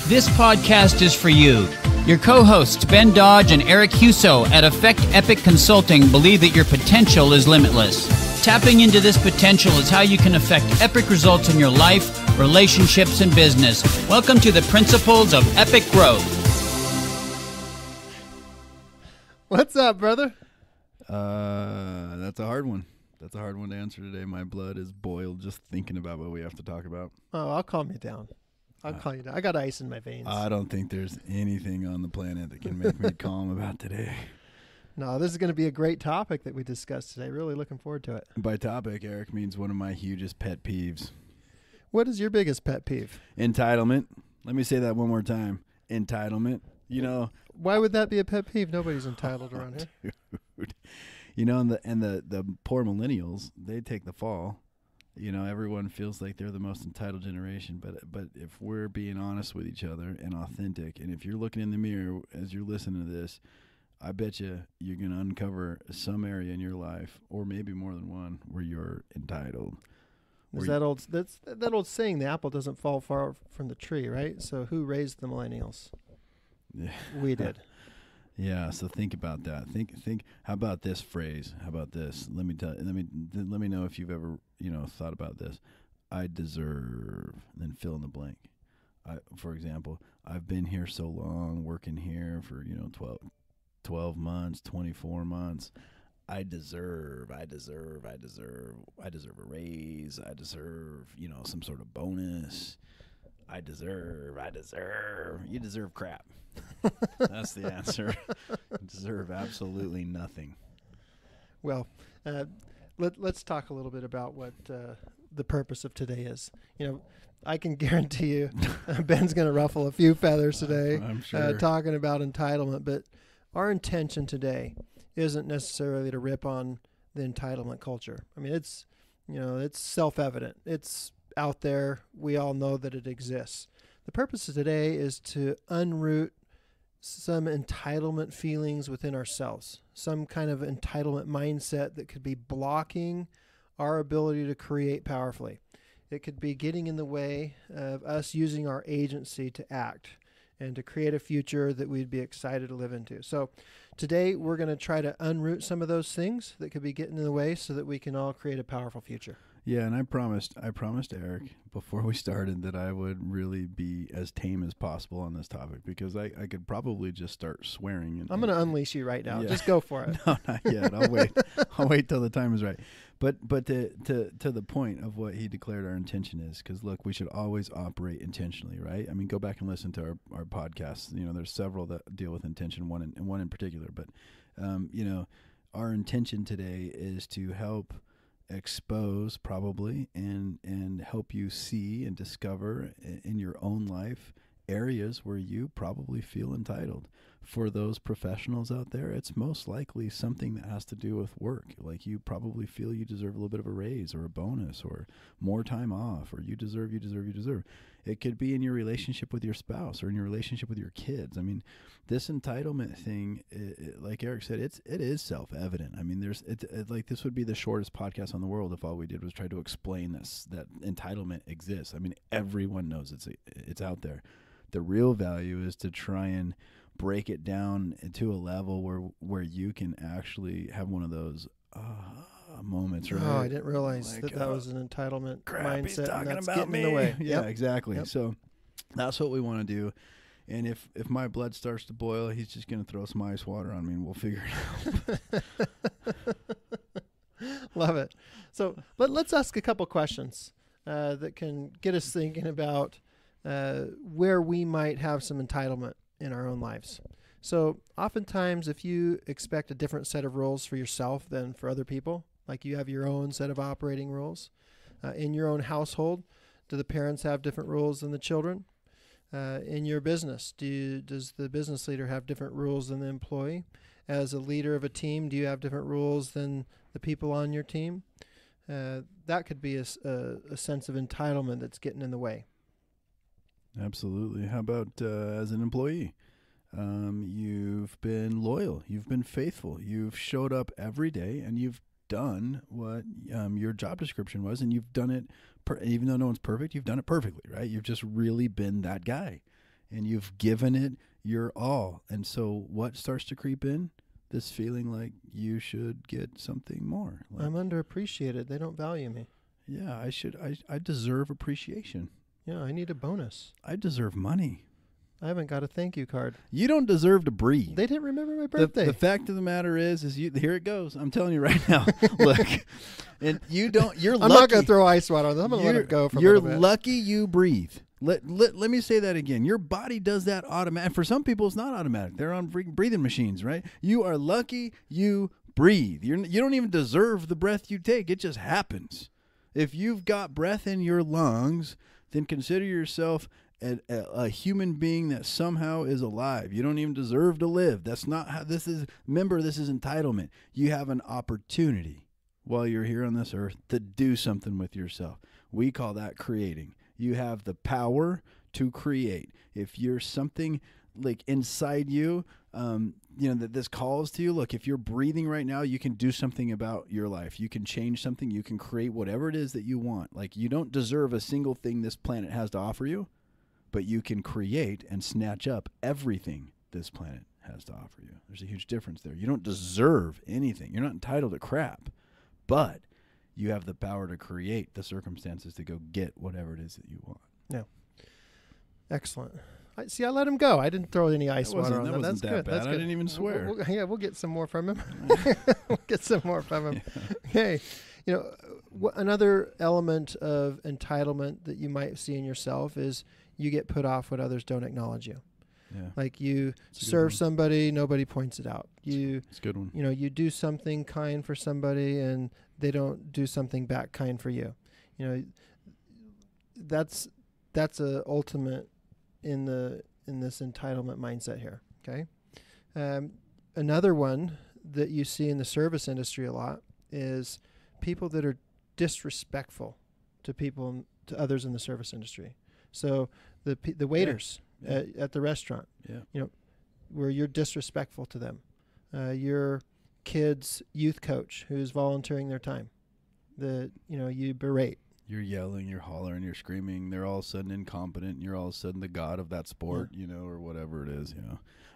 This podcast is for you. Your co-hosts, Ben Dodge and Eric Huso at Effect Epic Consulting, believe that your potential is limitless. Tapping into this potential is how you can affect epic results in your life, relationships, and business. Welcome to the Principles of Epic Growth. What's up, brother? That's a hard one. That's a hard one to answer today. My blood is boiled just thinking about what we have to talk about. Oh, I'll calm you down. I'll calm you down. I got ice in my veins. I don't think there's anything on the planet that can make me calm about today. No, this is going to be a great topic that we discussed today. Really looking forward to it. By topic, Eric means one of my hugest pet peeves. What is your biggest pet peeve? Entitlement. Let me say that one more time. Entitlement. You know. Why would that be a pet peeve? Nobody's entitled around here. Dude. You know, and the poor millennials, they take the fall. You know, everyone feels like they're the most entitled generation, but if we're being honest with each other and authentic, and if you're looking in the mirror as you're listening to this, I bet you're going to uncover some area in your life, or maybe more than one, where you're entitled. Is that old saying, the apple doesn't fall far from the tree, right? So who raised the millennials? Yeah. We did. Yeah, so think about that. Think. How about this phrase? How about this? Let me know if you've ever, thought about this. I deserve, then fill in the blank. For example, I've been here so long, working here for 12 months, 24 months. I deserve a raise. I deserve, some sort of bonus. I deserve. You deserve crap. That's the answer. You deserve absolutely nothing. Well, let's talk a little bit about what the purpose of today is. I can guarantee you Ben's going to ruffle a few feathers today. I'm sure. Talking about entitlement, but our intention today isn't necessarily to rip on the entitlement culture. I mean, it's self-evident. It's out there. We all know that it exists. The purpose of today is to unroot some entitlement feelings within ourselves, some kind of entitlement mindset that could be blocking our ability to create powerfully. It could be getting in the way of us using our agency to act and to create a future that we'd be excited to live into. So today we're going to try to unroot some of those things that could be getting in the way so that we can all create a powerful future. Yeah, and I promised Eric before we started that I would really be as tame as possible on this topic, because I could probably just start swearing. I'm going to unleash you right now. Yeah. Just go for it. No, not yet. I'll wait. I'll wait till the time is right. But to the point of what he declared our intention is, because look, we should always operate intentionally, right? I mean, go back and listen to our podcasts. There's several that deal with intention, one in particular. But our intention today is to help expose probably and help you see and discover in your own life areas where you probably feel entitled. For those professionals out there, it's most likely something that has to do with work. Like, you probably feel you deserve a little bit of a raise or a bonus or more time off, or you deserve. It could be in your relationship with your spouse or in your relationship with your kids. I mean, this entitlement thing, like Eric said, it is self-evident. I mean, this would be the shortest podcast on the world if all we did was try to explain that entitlement exists. I mean, everyone knows it's out there. The real value is to try and break it down to a level where you can actually have one of those moments, right? Oh, I didn't realize that was an entitlement mindset. He's talking and that's about getting me. in the way. Yeah, Yep. exactly. Yep. So that's what we want to do. And if my blood starts to boil, he's just going to throw some ice water on me, and we'll figure it out. Love it. So let's ask a couple questions that can get us thinking about where we might have some entitlement in our own lives. So oftentimes, if you expect a different set of rules for yourself than for other people, like you have your own set of operating rules in your own household, do the parents have different rules than the children? In your business, does the business leader have different rules than the employee? As a leader of a team, do you have different rules than the people on your team? That could be a sense of entitlement that's getting in the way. Absolutely. How about as an employee? You've been loyal. You've been faithful. You've showed up every day, and you've done what your job description was, and you've done it, even though no one's perfect, you've done it perfectly, right? You've just really been that guy. and you've given it your all. And so what starts to creep in? This feeling like you should get something more. Like, I'm underappreciated. They don't value me. yeah, I deserve appreciation. Yeah, I need a bonus. I deserve money. I haven't got a thank you card. You don't deserve to breathe. They didn't remember my birthday. The fact of the matter is here it goes. I'm telling you right now. Look, and you're I'm lucky. not going to throw ice water on them. I'm going to let it go for a little bit. You're lucky you breathe. Let me say that again. Your body does that automatic. For some people, it's not automatic. They're on breathing machines, right? You are lucky you breathe. You don't even deserve the breath you take. It just happens. If you've got breath in your lungs, then consider yourself a human being that somehow is alive. You don't even deserve to live. That's not how this is. Remember, this is entitlement. You have an opportunity while you're here on this earth to do something with yourself. We call that creating. You have the power to create. If you're something like inside you, that this calls to you. Look, if you're breathing right now, you can do something about your life. You can change something. You can create whatever it is that you want. Like, you don't deserve a single thing this planet has to offer you, but you can create and snatch up everything this planet has to offer you. There's a huge difference there. You don't deserve anything. You're not entitled to crap, but you have the power to create the circumstances to go get whatever it is that you want. Yeah. Excellent. I let him go. I didn't throw any ice water on him. That's That good. bad. That's good. I didn't even swear. We'll get some more from him. We'll get some more from him. Okay. Another element of entitlement that you might see in yourself is you get put off when others don't acknowledge you. Yeah. Like, you serve somebody, nobody points it out. It's a good one. You do something kind for somebody and they don't do something back kind for you. That's a ultimate in this entitlement mindset here. Okay. Another one that you see in the service industry a lot is people that are disrespectful to others in the service industry. So the waiters at the restaurant, where you're disrespectful to them. Your kid's youth coach who's volunteering their time, you berate. You're yelling, you're hollering, you're screaming. They're all of a sudden incompetent. And you're all of a sudden the god of that sport, or whatever it is.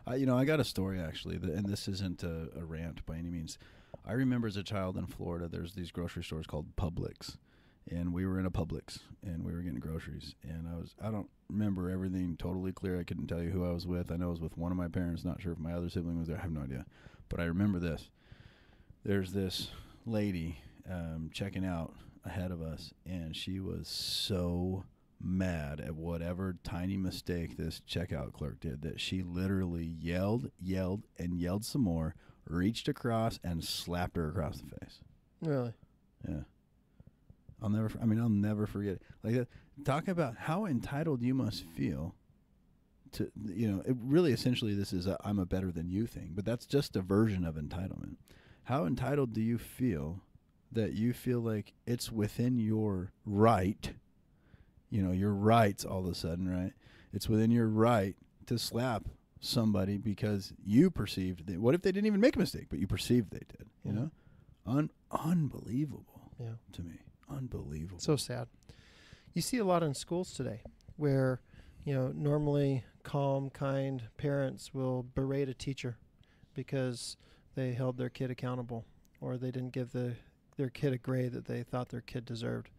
I got a story actually, and this isn't a rant by any means. I remember as a child in Florida, there's these grocery stores called Publix, and we were in a Publix and we were getting groceries. And I don't remember everything totally clear. I couldn't tell you who I was with. I know I was with one of my parents. Not sure if my other sibling was there. I have no idea. But I remember this. There's this lady checking out ahead of us, and she was so mad at whatever tiny mistake this checkout clerk did that she literally yelled, and yelled some more, reached across and slapped her across the face. Really? Yeah. I'll never forget it. Like that. Talk about how entitled you must feel to, it really essentially this is I'm a better than you thing, but that's just a version of entitlement. How entitled do you feel that you feel like it's within your right, your rights all of a sudden, right? It's within your right to slap somebody because you perceived that. What if they didn't even make a mistake, but you perceived they did, Unbelievable to me. Unbelievable. So sad. You see a lot in schools today where, normally calm, kind parents will berate a teacher because they held their kid accountable or they didn't give their kid a grade that they thought their kid deserved.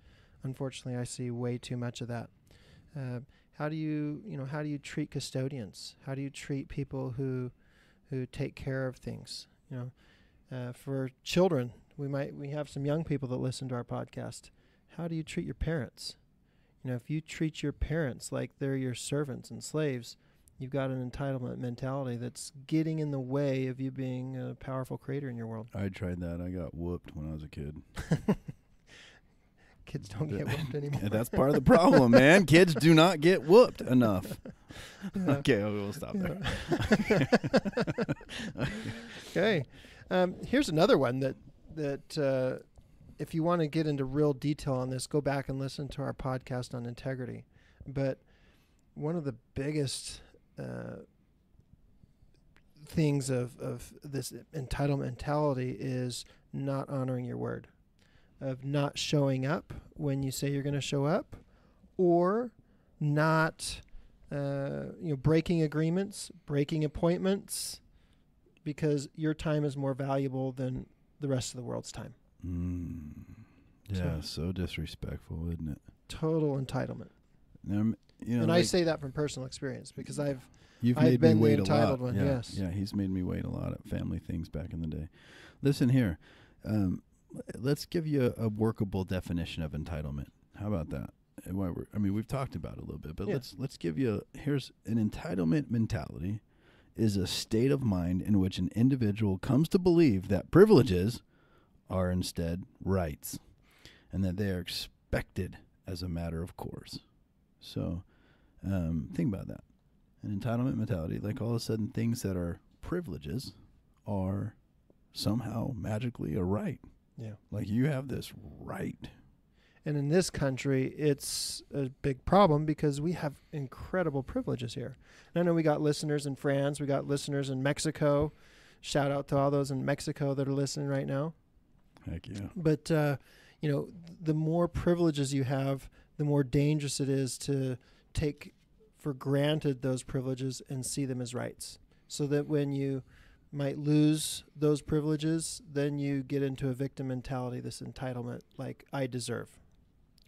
Unfortunately, I see way too much of that. How do you treat custodians? How do you treat people who take care of things? For children, we have some young people that listen to our podcast. How do you treat your parents? If you treat your parents like they're your servants and slaves, you've got an entitlement mentality that's getting in the way of you being a powerful creator in your world. I tried that. I got whooped when I was a kid. Kids don't get whooped anymore. That's part of the problem, man. Kids do not get whooped enough. Yeah. Okay, we'll stop there. Okay. Here's another one that if you want to get into real detail on this, go back and listen to our podcast on integrity. But one of the biggest things of this entitlement mentality is not honoring your word, of not showing up when you say you're going to show up, or not breaking agreements, breaking appointments, because your time is more valuable than the rest of the world's time. Yeah, so disrespectful, isn't it? Total entitlement. And I say that from personal experience because I've made been me wait the entitled a lot. one. Yes. Yeah, he's made me wait a lot at family things back in the day. Listen here. Let's give you a workable definition of entitlement. How about that? We've talked about it a little bit, but let's give you here's an entitlement mentality is a state of mind in which an individual comes to believe that privileges are instead rights and that they are expected as a matter of course. So think about that. An entitlement mentality, like all of a sudden things that are privileges are somehow magically a right. Yeah. Like you have this right. And in this country, it's a big problem because we have incredible privileges here. And I know we got listeners in France. We got listeners in Mexico. Shout out to all those in Mexico that are listening right now. Heck yeah. But, the more privileges you have, the more dangerous it is to take for granted those privileges and see them as rights. So that when you might lose those privileges, then you get into a victim mentality, this entitlement, like I deserve.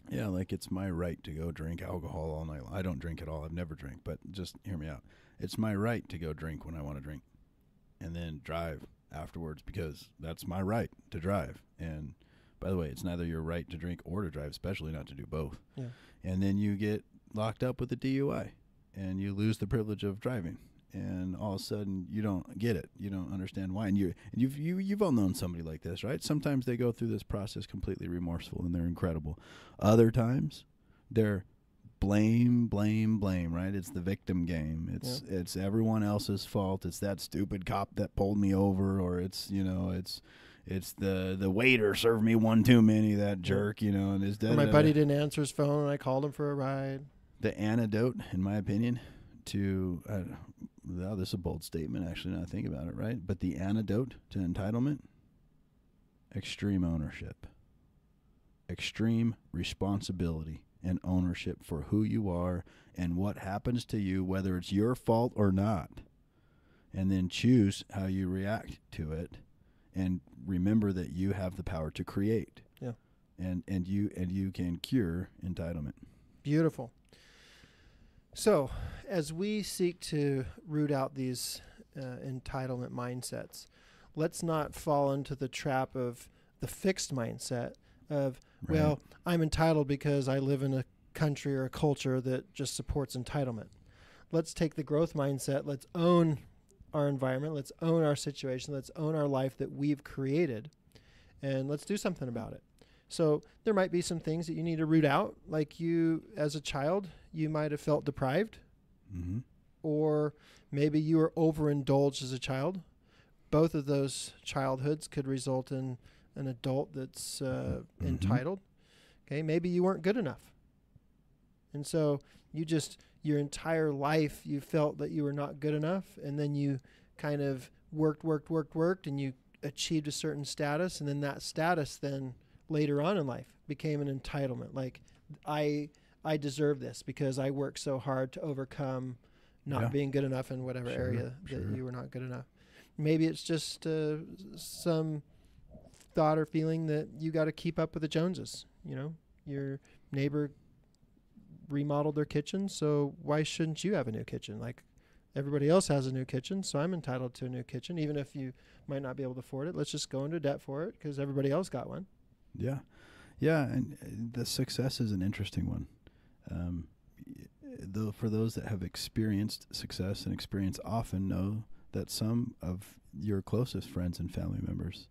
Yeah, like it's my right to go drink alcohol all night long. I don't drink at all. I've never drank, but just hear me out. It's my right to go drink when I want to drink and then drive afterwards because that's my right to drive. And by the way, it's neither your right to drink or to drive, especially not to do both. Yeah. And then you get locked up with a DUI and you lose the privilege of driving. And all of a sudden you don't get it. You don't understand why. And you've all known somebody like this, right? Sometimes they go through this process completely remorseful and they're incredible. Other times they're blame, right? It's the victim game. It's everyone else's fault. It's that stupid cop that pulled me over, or it's the waiter served me one too many, that jerk, and his my buddy didn't answer his phone and I called him for a ride. The antidote, in my opinion, to this is a bold statement, actually, now I think about it, right? But the antidote to entitlement, extreme ownership, extreme responsibility and ownership for who you are and what happens to you, whether it's your fault or not, and then choose how you react to it, and remember that you have the power to create. Yeah, and you can cure entitlement. Beautiful. So, as we seek to root out these entitlement mindsets, let's not fall into the trap of the fixed mindset of, right, well, I'm entitled because I live in a country or a culture that just supports entitlement. Let's take the growth mindset. Let's own our environment. Let's own our situation. Let's own our life that we've created, and let's do something about it. So there might be some things that you need to root out. Like you, as a child, you might have felt deprived, mm-hmm, or maybe you were overindulged as a child. Both of those childhoods could result in an adult that's mm-hmm, entitled. Okay, maybe you weren't good enough. And so your entire life, you felt that you were not good enough, and then you kind of worked, and you achieved a certain status, and then that status then later on in life became an entitlement. Like, I deserve this because I worked so hard to overcome not being good enough in whatever area that you were not good enough. Maybe it's just some thought or feeling that you got to keep up with the Joneses. Your neighbor remodeled their kitchen, so why shouldn't you have a new kitchen? Like, everybody else has a new kitchen, so I'm entitled to a new kitchen, even if you might not be able to afford it. Let's just go into debt for it because everybody else got one. Yeah, and the success is an interesting one. Though for those that have experienced success and experience often know that some of your closest friends and family members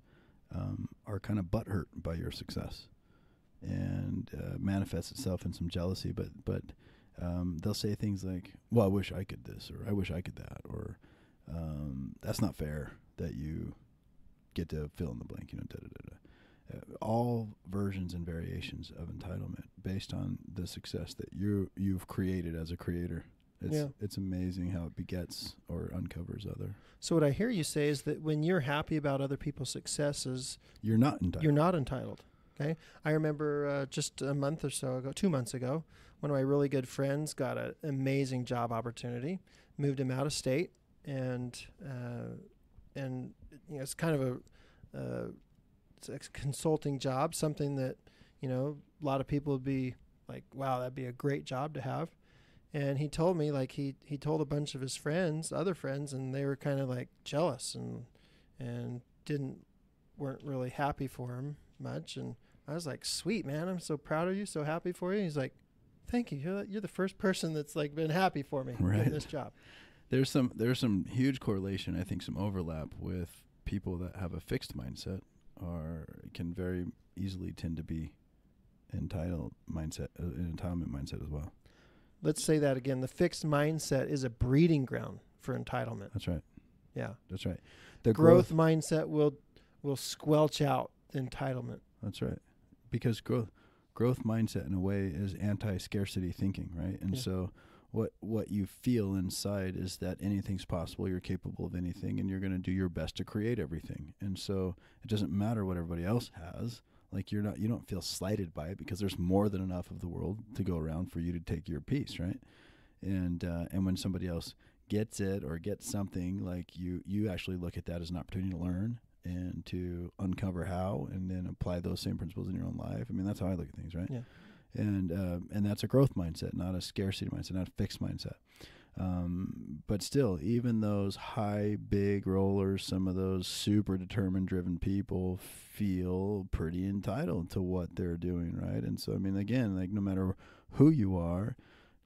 are kind of butthurt by your success, and manifests itself in some jealousy. But they'll say things like, "Well, I wish I could this," or "I wish I could that," or "That's not fair that you get to fill in the blank." All versions and variations of entitlement based on the success that you've created as a creator. It's amazing how it begets or uncovers other. So what I hear you say is that when you're happy about other people's successes, you're not entitled. Okay. I remember just 2 months ago, one of my really good friends got an amazing job opportunity, moved him out of state, and it's kind of it's a consulting job, something that, a lot of people would be like, wow, that'd be a great job to have. And he told me, like, he told a bunch of his friends, other friends, and they were kind of like jealous and weren't really happy for him much. And I was like, sweet, man, I'm so proud of you, so happy for you. He's like, thank you. You're the first person that's like been happy for me in this job. There's some huge correlation, I think, some overlap with people that have a fixed mindset or can very easily tend to be entitlement mindset as well. Let's say that again. The fixed mindset is a breeding ground for entitlement. That's right. Yeah. That's right. The growth mindset will squelch out the entitlement. That's right. Because growth mindset in a way is anti-scarcity thinking, right? And so what you feel inside is that anything's possible, you're capable of anything, and you're going to do your best to create everything. And so it doesn't matter what everybody else has. Like you don't feel slighted by it because there's more than enough of the world to go around for you to take your piece, right? And when somebody else gets it or gets something, like you actually look at that as an opportunity to learn and to uncover how, and then apply those same principles in your own life. I mean, that's how I look at things, right? Yeah. And that's a growth mindset, not a scarcity mindset, not a fixed mindset. But still, even those high, big rollers, some of those super determined, driven people feel pretty entitled to what they're doing, right? And so, I mean, again, like no matter who you are,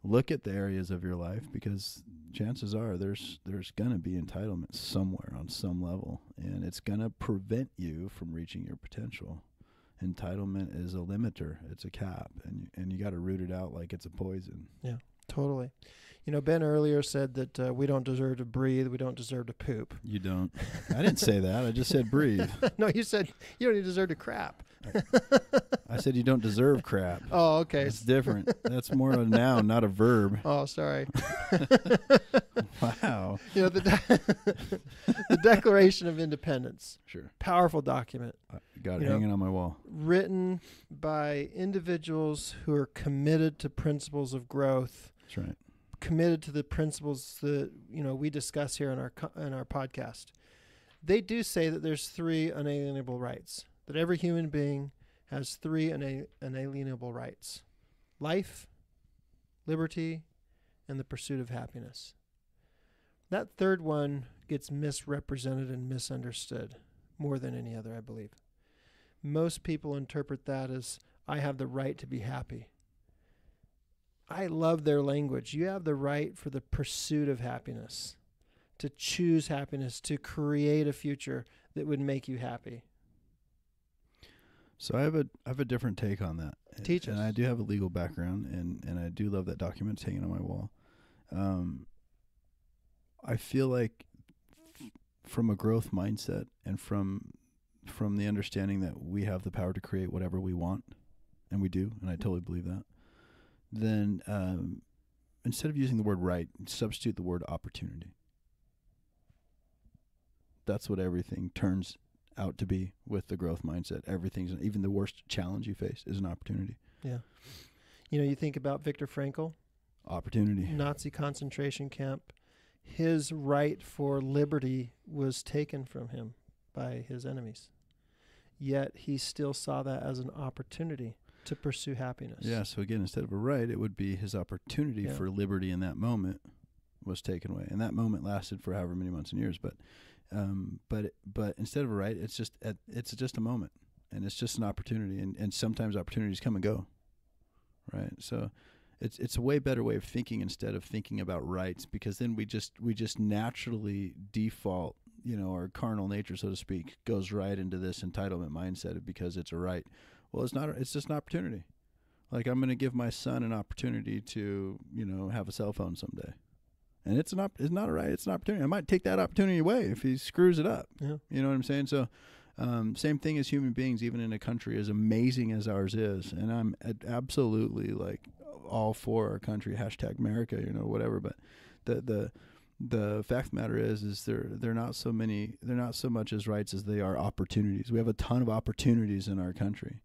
look at the areas of your life, because chances are there's going to be entitlement somewhere on some level, and it's going to prevent you from reaching your potential. Entitlement is a limiter. It's a cap, and you got to root it out like it's a poison. Yeah, totally. Ben earlier said that we don't deserve to breathe. We don't deserve to poop. You don't. I didn't say that. I just said breathe. No, you said you don't even deserve to crap. I said you don't deserve crap. Oh, okay. It's different. That's more of a noun, not a verb. Oh, sorry. Wow. The Declaration of Independence. Sure. Powerful document. Got it hanging on my wall. Written by individuals who are committed to principles of growth. That's right. Committed to the principles that we discuss here in our podcast. They do say that there's 3 unalienable rights. That every human being has 3 unalienable rights: life, liberty, and the pursuit of happiness. That third one gets misrepresented and misunderstood more than any other, I believe. Most people interpret that as, I have the right to be happy. I love their language. You have the right for the pursuit of happiness, to choose happiness, to create a future that would make you happy. So I have a different take on that. Teach us. And I do have a legal background, and I do love that document. It's hanging on my wall. I feel like from a growth mindset and from the understanding that we have the power to create whatever we want, and we do, and I totally believe that, then instead of using the word right, substitute the word opportunity. That's what everything turns out to be with the growth mindset. Everything's, even the worst challenge you face is an opportunity. Yeah. You think about Viktor Frankl. Opportunity. Nazi concentration camp. His right for liberty was taken from him by his enemies. Yet he still saw that as an opportunity to pursue happiness. Yeah, so again, instead of a right, it would be his opportunity for liberty in that moment was taken away. And that moment lasted for however many months and years. But instead of a right, it's just a moment, and it's just an opportunity. And sometimes opportunities come and go, right? So it's a way better way of thinking instead of thinking about rights, because then we just naturally default, our carnal nature, so to speak, goes right into this entitlement mindset because it's a right. Well, it's not. It's just an opportunity. Like, I'm going to give my son an opportunity to, have a cell phone someday, and it's not a right. It's an opportunity. I might take that opportunity away if he screws it up. Yeah. You know what I'm saying? So, same thing as human beings, even in a country as amazing as ours is, and I'm absolutely like all for our country. #America, whatever. But the fact of the matter is they're not so much as rights as they are opportunities. We have a ton of opportunities in our country.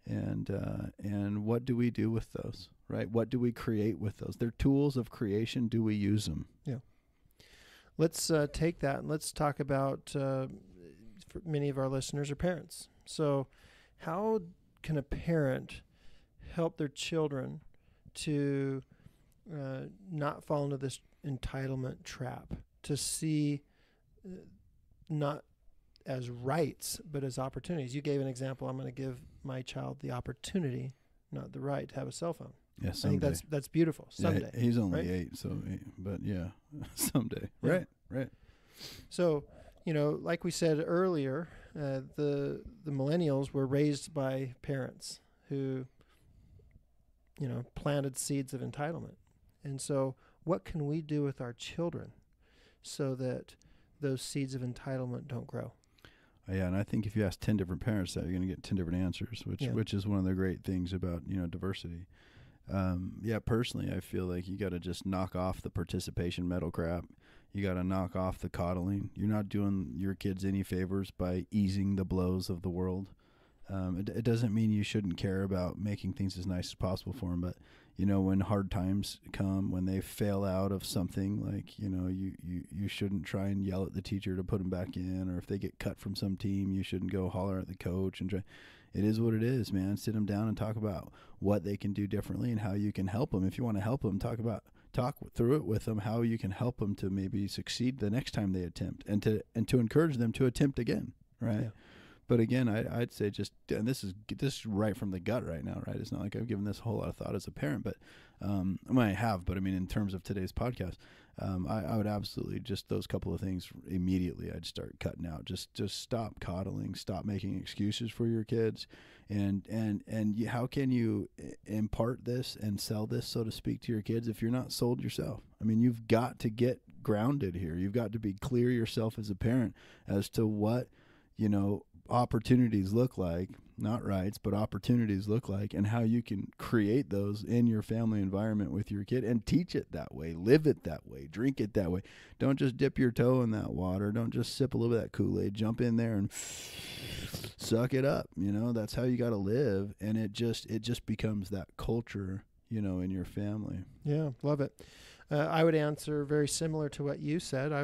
And what do we do with those? right? What do we create with those? They're tools of creation. Do we use them? Yeah. Let's take that and let's talk about, for many of our listeners are parents. So how can a parent help their children to not fall into this entitlement trap, to see not as rights, but as opportunities? You gave an example. I'm going to give my child the opportunity, not the right, to have a cell phone. Yeah, someday. I think that's beautiful. Someday. Yeah, he's only right? 8, so but yeah, someday. Yeah. Right. So, like we said earlier, the millennials were raised by parents who, planted seeds of entitlement. And so what can we do with our children so that those seeds of entitlement don't grow? Yeah, and I think if you ask 10 different parents that, you're going to get 10 different answers, which is one of the great things about, diversity. Personally, I feel like you got to just knock off the participation medal crap. You got to knock off the coddling. You're not doing your kids any favors by easing the blows of the world. It doesn't mean you shouldn't care about making things as nice as possible for them, but when hard times come, when they fail out of something, like you shouldn't try and yell at the teacher to put them back in, or if they get cut from some team, you shouldn't go holler at the coach and try. It is what it is, man. Sit them down and talk about what they can do differently and how you can help them. If you want to help them, talk through it with them, how you can help them to maybe succeed the next time they attempt, and to encourage them to attempt again, right? Yeah. But again, I'd say and this is right from the gut right now, right? It's not like I've given this a whole lot of thought as a parent, but I have. But I mean, in terms of today's podcast, I would absolutely just those couple of things immediately. I'd start cutting out. Just stop coddling. Stop making excuses for your kids, and how can you impart this and sell this, so to speak, to your kids if you're not sold yourself? I mean, you've got to get grounded here. You've got to be clear yourself as a parent as to what opportunities look like, not rights, but opportunities look like, and how you can create those in your family environment with your kid and teach it that way, live it that way, drink it that way. Don't just dip your toe in that water. Don't just sip a little bit of that Kool-Aid, jump in there and suck it up. That's how you got to live. And it just becomes that culture, in your family. Yeah. Love it. I would answer very similar to what you said. I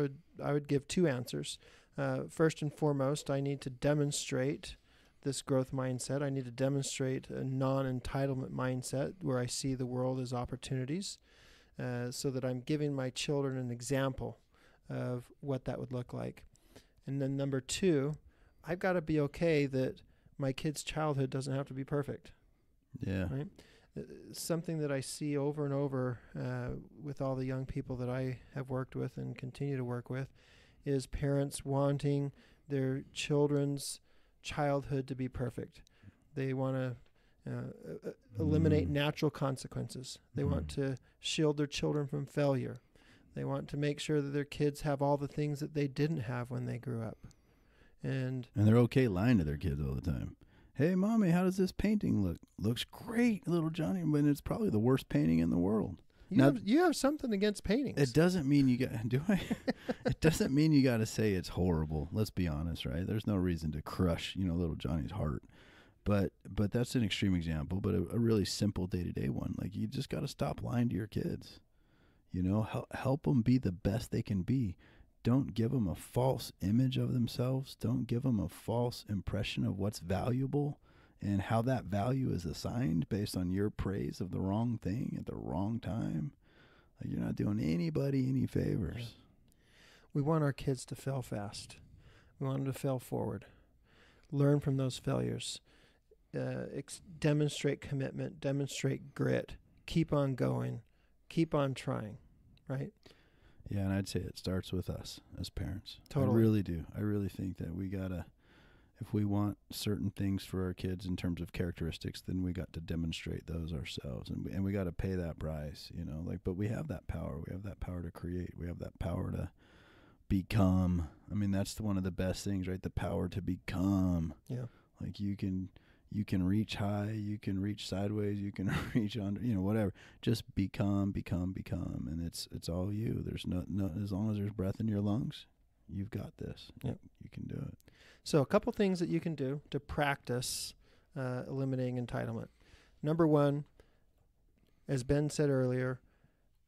would give 2 answers. First and foremost, I need to demonstrate this growth mindset. I need to demonstrate a non-entitlement mindset where I see the world as opportunities, so that I'm giving my children an example of what that would look like. And then number 2, I've got to be okay that my kid's childhood doesn't have to be perfect. Yeah. Right? Something that I see over and over with all the young people that I have worked with and continue to work with is parents wanting their children's childhood to be perfect. They want to eliminate natural consequences. They want to shield their children from failure. They want to make sure that their kids have all the things that they didn't have when they grew up. And they're okay lying to their kids all the time. Hey, Mommy, how does this painting look? Looks great, little Johnny, but it's probably the worst painting in the world. You have something against paintings. It doesn't mean you got. Do I? It doesn't mean you got to say it's horrible. Let's be honest, right? There's no reason to crush, little Johnny's heart. But that's an extreme example. But a really simple day-to-day one. Like, you just got to stop lying to your kids. Help them be the best they can be. Don't give them a false image of themselves. Don't give them a false impression of what's valuable and how that value is assigned based on your praise of the wrong thing at the wrong time. Like, you're not doing anybody any favors. Yeah. We want our kids to fail fast. We want them to fail forward. Learn from those failures. Demonstrate commitment. Demonstrate grit. Keep on going. Keep on trying. Right? Yeah, and I'd say it starts with us as parents. Totally. I really do. I really think that we got to, if we want certain things for our kids in terms of characteristics, then we got to demonstrate those ourselves, and we got to pay that price, but we have that power. We have that power to create. We have that power to become. I mean, that's one of the best things, right? The power to become. Yeah. Like, you can reach high, you can reach sideways, you can reach under, whatever. Just become, and it's all you. There's no as long as there's breath in your lungs, you've got this. Yep. You can do it. So a couple things that you can do to practice eliminating entitlement. Number 1, as Ben said earlier,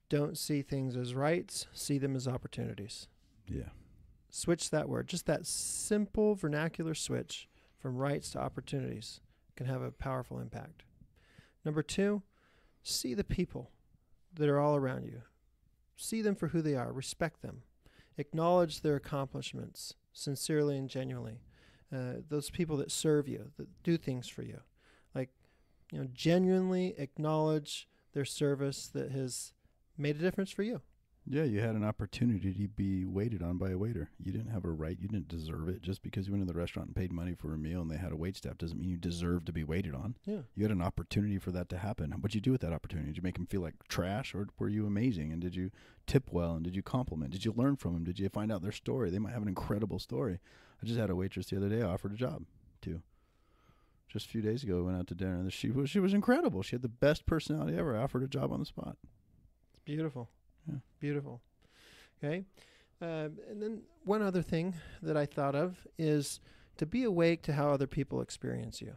don't see things as rights, see them as opportunities. Yeah. Switch that word. Just that simple vernacular switch from rights to opportunities can have a powerful impact. Number 2, see the people that are all around you. See them for who they are. Respect them. Acknowledge their accomplishments sincerely and genuinely. Those people that serve you, that do things for you. Like, genuinely acknowledge their service that has made a difference for you. Yeah, you had an opportunity to be waited on by a waiter. You didn't have a right. You didn't deserve it. Just because you went to the restaurant and paid money for a meal and they had a wait staff doesn't mean you deserve to be waited on. Yeah. You had an opportunity for that to happen. What'd you do with that opportunity? Did you make them feel like trash, or were you amazing? And did you tip well? And did you compliment? Did you learn from them? Did you find out their story? They might have an incredible story. I just had a waitress the other day I offered a job to. Just a few days ago, we went out to dinner, and she was incredible. She had the best personality ever. I offered a job on the spot. It's beautiful. Yeah. Beautiful. Okay. And then one other thing that I thought of is to be awake to how other people experience you.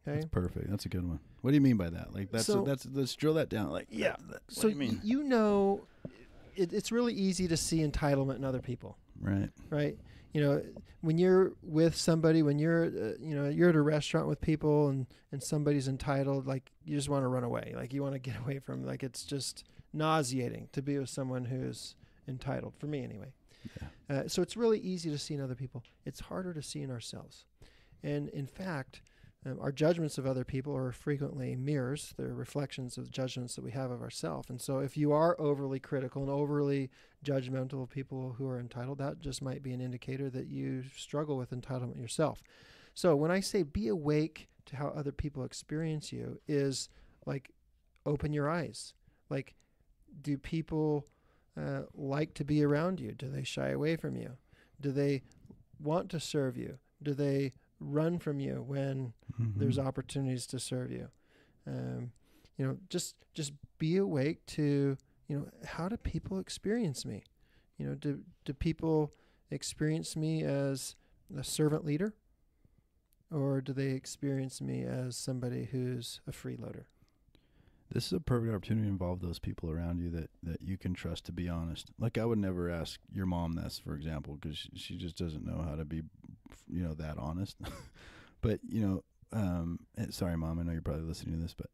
Okay. That's perfect. That's a good one. What do you mean by that? Like that's let's drill that down. Like yeah. What So do you mean? It's really easy to see entitlement in other people. Right. Right. When you're with somebody, when you're you're at a restaurant with people and somebody's entitled, like you just want to run away. Like you want to get away from. Like it's just nauseating to be with someone who's entitled, for me anyway. Yeah. So it's really easy to see in other people. It's harder to see in ourselves. And in fact, our judgments of other people are frequently mirrors. They're reflections of judgments that we have of ourselves. And so if you are overly critical and overly judgmental of people who are entitled, that just might be an indicator that you struggle with entitlement yourself. So when I say be awake to how other people experience you, is like open your eyes. Like, do people like to be around you? Do they shy away from you? Do they want to serve you? Do they run from you when there's opportunities to serve you? Just be awake to, how do people experience me? Do people experience me as a servant leader, or do they experience me as somebody who's a freeloader? This is a perfect opportunity to involve those people around you that you can trust to be honest. Like I would never ask your mom this, for example, because she just doesn't know how to be, that honest. But, sorry, Mom, I know you're probably listening to this, but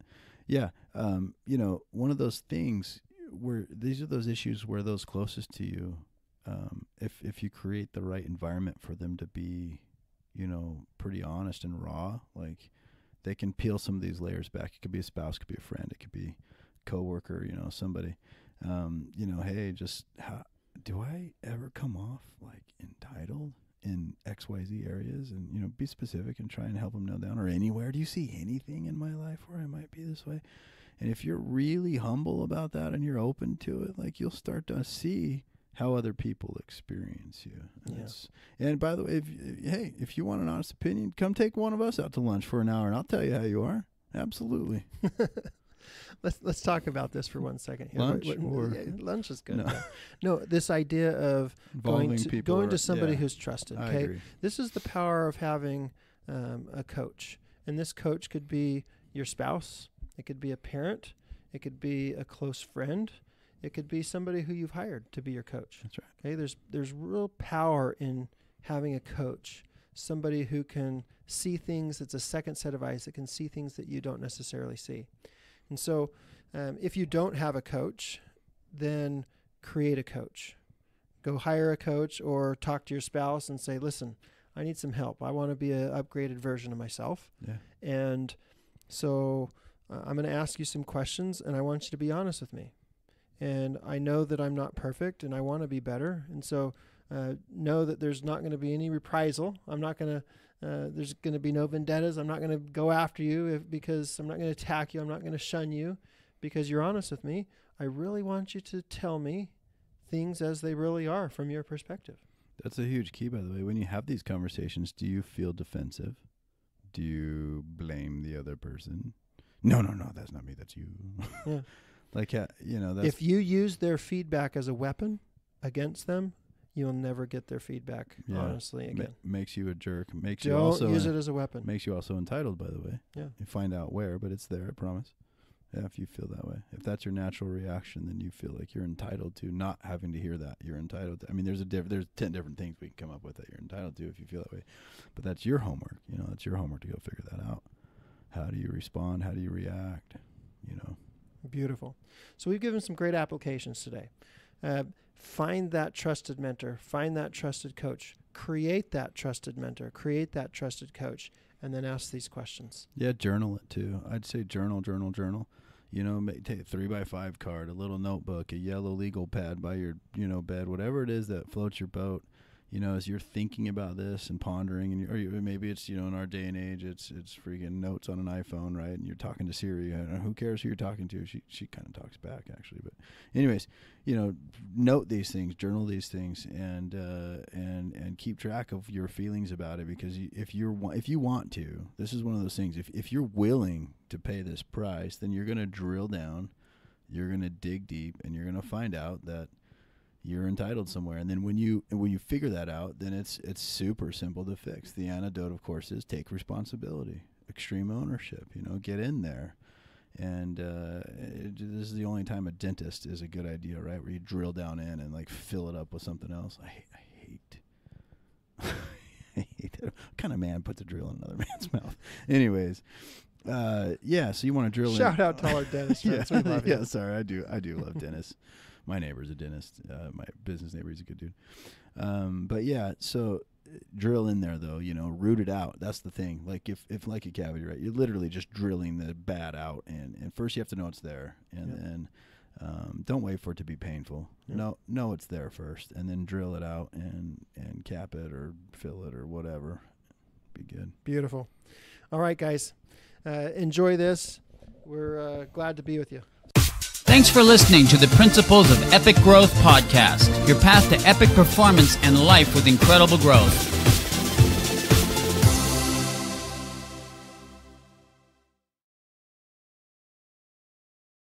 yeah, one of those things where these are those issues where those closest to you, if you create the right environment for them to be, pretty honest and raw, like, they can peel some of these layers back. It could be a spouse, it could be a friend, it could be a coworker, somebody. Hey, just do I ever come off like entitled in XYZ areas? And, be specific and try and help them nail down. Or anywhere. Do you see anything in my life where I might be this way? And if you're really humble about that and you're open to it, like you'll start to see how other people experience you. And by the way, if you want an honest opinion, come take one of us out to lunch for an hour and I'll tell you how you are. Absolutely. Let's talk about this for 1 second here. Lunch lunch is good. No, this idea of going to somebody who's trusted. I Okay, agree. This is the power of having a coach, and this coach could be your spouse. It could be a parent. It could be a close friend. It could be somebody who you've hired to be your coach. That's right. Okay, there's real power in having a coach, somebody who can see things. It's a second set of eyes that can see things that you don't necessarily see. And so if you don't have a coach, then create a coach. Go hire a coach or talk to your spouse and say, listen, I need some help. I want to be an upgraded version of myself. Yeah. And so I'm going to ask you some questions, and I want you to be honest with me. And I know that I'm not perfect, and I want to be better. And so know that there's not going to be any reprisal. I'm not going to, there's going to be no vendettas. I'm not going to go after you because I'm not going to attack you. I'm not going to shun you because you're honest with me. I really want you to tell me things as they really are from your perspective. That's a huge key, by the way. When you have these conversations, do you feel defensive? Do you blame the other person? No, that's not me. That's you. Yeah. Like, that's... If you use their feedback as a weapon against them, you'll never get their feedback, honestly, again. Makes you a jerk. Don't use it as a weapon. Makes you also entitled, by the way. Yeah. You find out where, but it's there, I promise. Yeah, if you feel that way. If that's your natural reaction, then you feel like you're entitled to not having to hear that. You're entitled to. I mean, there's 10 different things we can come up with that you're entitled to if you feel that way. But that's your homework. You know, that's your homework to go figure that out. How do you respond? How do you react? You know. Beautiful. So we've given some great applications today. Find that trusted mentor. Find that trusted coach. Create that trusted mentor. Create that trusted coach. And then ask these questions. Yeah, journal it too. I'd say journal. You know, take a 3x5 card, a little notebook, a yellow legal pad by your, bed, whatever it is that floats your boat. You know, as you're thinking about this and pondering, and maybe it's, in our day and age, it's freaking notes on an iPhone, right? And you're talking to Siri. Who cares who you're talking to? She kind of talks back, actually. But anyways, note these things, journal these things, and keep track of your feelings about it. Because if you want to, this is one of those things. If you're willing to pay this price, then you're going to drill down, you're going to dig deep, and you're going to find out that you're entitled somewhere. And then when you figure that out, then it's super simple to fix. The antidote, of course, is take responsibility, extreme ownership. Get in there. And this is the only time a dentist is a good idea, right? Where you drill down in and like fill it up with something else. I hate it. What kind of man puts a drill in another man's mouth? Anyways, yeah. So you want to drill in. Shout out to all our dentists friends. We love you. Yeah, sorry, I do love dentists. My neighbor's a dentist. My business neighbor, he's a good dude. But yeah, so drill in there though, root it out. That's the thing. Like if like a cavity, right? You're literally just drilling the bad out, and first you have to know it's there, and then don't wait for it to be painful. Know it's there first, and then drill it out and cap it or fill it or whatever. Be good. Beautiful. All right, guys, enjoy this. We're glad to be with you. Thanks for listening to the Principles of Epic Growth podcast, your path to epic performance and life with incredible growth.